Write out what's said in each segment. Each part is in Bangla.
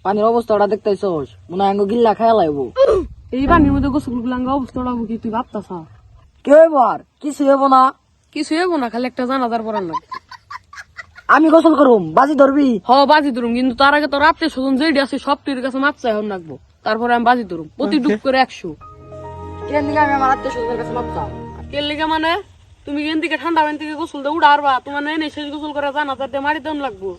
পানির অবস্থাটা দেখতেছস, মনে হয় গিল্লা খায়া লাইব। এই পানির মধ্যে গোসল করলাম অবস্থাটা কি তুই ভাবতাছা? কি হইব আর? কিছু হইব না। কিছু হইব না, খালি একটা জানাজার পরার না। আমি গোসল করুম, বাজি ধরবি? বাজি ধরুম, কিন্তু তার আগে তোর আত্মীয় স্বজন যেটি আছে সবটির কাছে মাপ চাই হন রাখবো, তারপরে আমি বাজি ধরুম প্রতি ডুব করে 100। কেন দিকে আমি আমার আত্মীয় স্বজনের কাছে মাপ চাও? কেন লিগা মানে? তুমি কেন থেকে ঠান্ডা পানি থেকে গোসল দিয়ে উড়ারবা, তোমার নেই শেষ গোসল করে জানাজার দিয়ে মারি দেন লাগবো।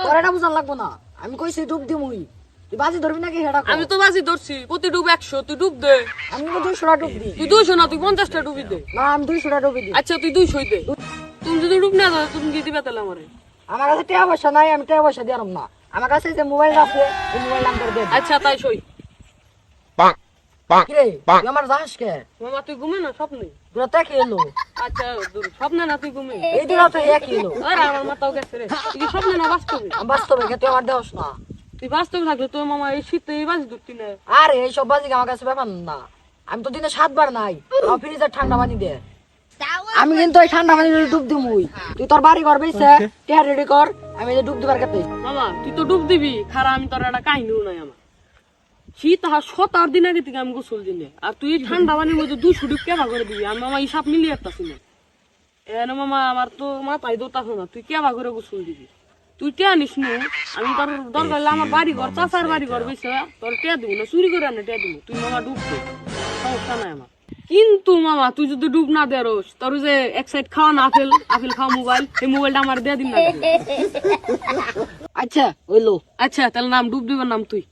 তোর এটা বুঝান লাগবো না, আমি কইছি ডুব দিমুই। তুই বাজি ধরবি নাকি হেডা? আমি তো বাজি ধরছি, প্রতি ডুব 100, তুই ডুব দে। আমি 200টা ডুব দিই। তুই 200 না, তুই 50টা ডুবি দে। না, আমি 200টা ডুবি দিই। আচ্ছা তুই 200 দে। তুমি যদি ডুব না দাও তুমি কি দিবে তাহলে আমারে? আমার কাছে টাকা পয়সা নাই, আমি টাকা পয়সা দিয়ারম না। আমার কাছে যে মোবাইল আছে, এই মোবাইল নাম্বার দে। আচ্ছা তাই সই। কি রে, তুই আমার যাস কে? মামা তুই ঘুমে না স্বপ্নে? দুরাতে কি এলো? আচ্ছা স্বপ্নে না তুই ঘুমে? এই দুরাতে এক এলো। আরে আমার মাথাও গেছে রে, তুই কি স্বপ্নে না বাস্তবে? আমি বাস্তবে কে, তুই আমার দেহস না। তুই বাস্তবে থাকলে তোর মামা এই শীতে এই বাজি ধরতি না। আরে এইসব বাজি আমার কাছে ব্যাপার না। আমি তো দিনে 7 বার নাই, তাও ফ্রিজের ঠান্ডা পানি দে। আমি কিন্তু ওই ঠান্ডা পানি ডুব দিমুই। তুই তোর বাড়ি ঘর বেইছে, টিয়া রেডি কর, আমি এই যে ডুব দিবার কাতে। মামা তুই তো ডুব দিবি, খারা আমি তোর একটা কাহিনীও নাই আমার। শীত আর 7 দিন আগে থেকে আমি গোসল দিনে, আর তুই ঠান্ডা পানির মধ্যে 200 ডুব কেবা করে দিবি? আমি মামা হিসাব মিলিয়ে আসতাছি না। এনে মামা আমার তো মাথায় দৌড়তাছে না, তুই কেবা করে গোসল দিবি? তুই টিয়া নিস নু, আমি তোর দরকার হলে আমার বাড়ি ঘর চাচার বাড়ি ঘর বেশি তোর টিয়া দিব না, চুরি করে আনে টিয়া দিব। তুই মামা ডুব দে, সমস্যা নাই আমার। কিন্তু মামা তুই যদি ডুব না দেরস, তোর যে এক সাইড খাওয়া না আপেল খাওয়া মোবাইল, এই মোবাইলটা আমার দিয়ে দিন না। আচ্ছা হইলো। আচ্ছা তাহলে নাম ডুব দিবার নাম তুই।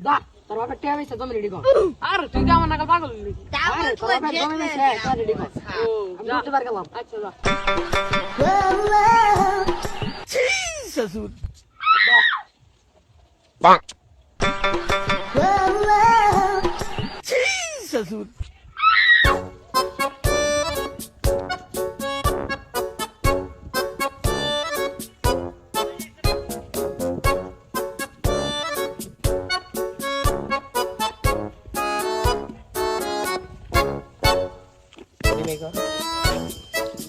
দা, তোর বাপের টিয়া বেইছে, তুমি রেডি কর। আর তুই কি আমার নাকা পাগল নাকি? আরে তোর বাপের জমি বেইছে, তুই রেডি কর। ও আমি যা। ডুব দিবার গেলাম। আচ্ছা যা।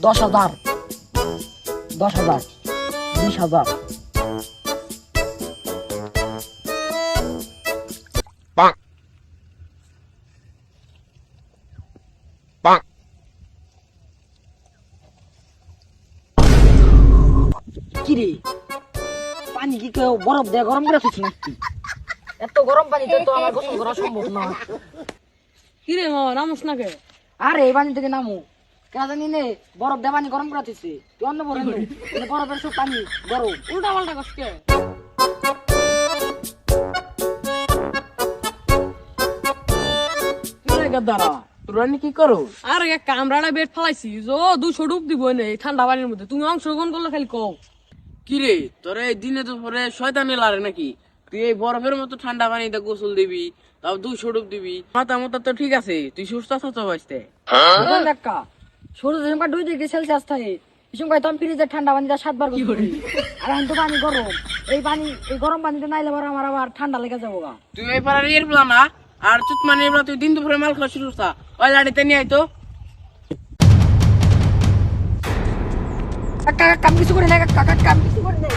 দশ হাজার, 10,000, 20,000। কিরে, পানি কি কেউ বরফ দিয়ে গরম করে দিচ্ছিস নাকি? এত গরম পানিতে তো আমার গোসল করা সম্ভব না। কিরে মামা নামস না কে? আরে এই পানি থেকে নামু কেন জানি নে, বরফ দিয়ে পানি গরম করে দিচ্ছে। তুই অন্য বরফ নে, কিন্তু বরফের সব পানি গরম। উল্টা পাল্টা কস কে? দাঁড়া, তোরা কি করো? আর এক কামড়াটা বেড ফালাইছি, 200 ডুব দিব না এই ঠান্ডা পানির মধ্যে। তুমি অংশগ্রহণ করলে খালি কও। কিরে তোর এই দিনে তো পরে শয়তানি লারে নাকি? তুই এই বরফের মতো ঠান্ডা পানিতে গোসল দিবি, তাও 200 ডুব দিবি। মাথা মতো তো ঠিক আছে, তুই সুস্থ আছো তো বাঁচতে? দেখা সূর্য যখন 2 ডিগ্রি সেলসিয়াস থাকে, এই সময় তো আমি ফ্রিজের ঠান্ডা পানি 7 বার গোসল করি। আর এখন তো পানি গরম, এই গরম পানিতে নাইলে আমার আবার ঠান্ডা লেগে যাবো গা। তুই এই পাড়ার এর প্লান না, আর চুত মানে এবার তুই দিন দুপুরে মাল খাওয়া শুরু করছা। ওই লাড়িতে নিয়ে আইতো। কাকা কাম কিছু করে না, কাকা কাম কিছু করে না।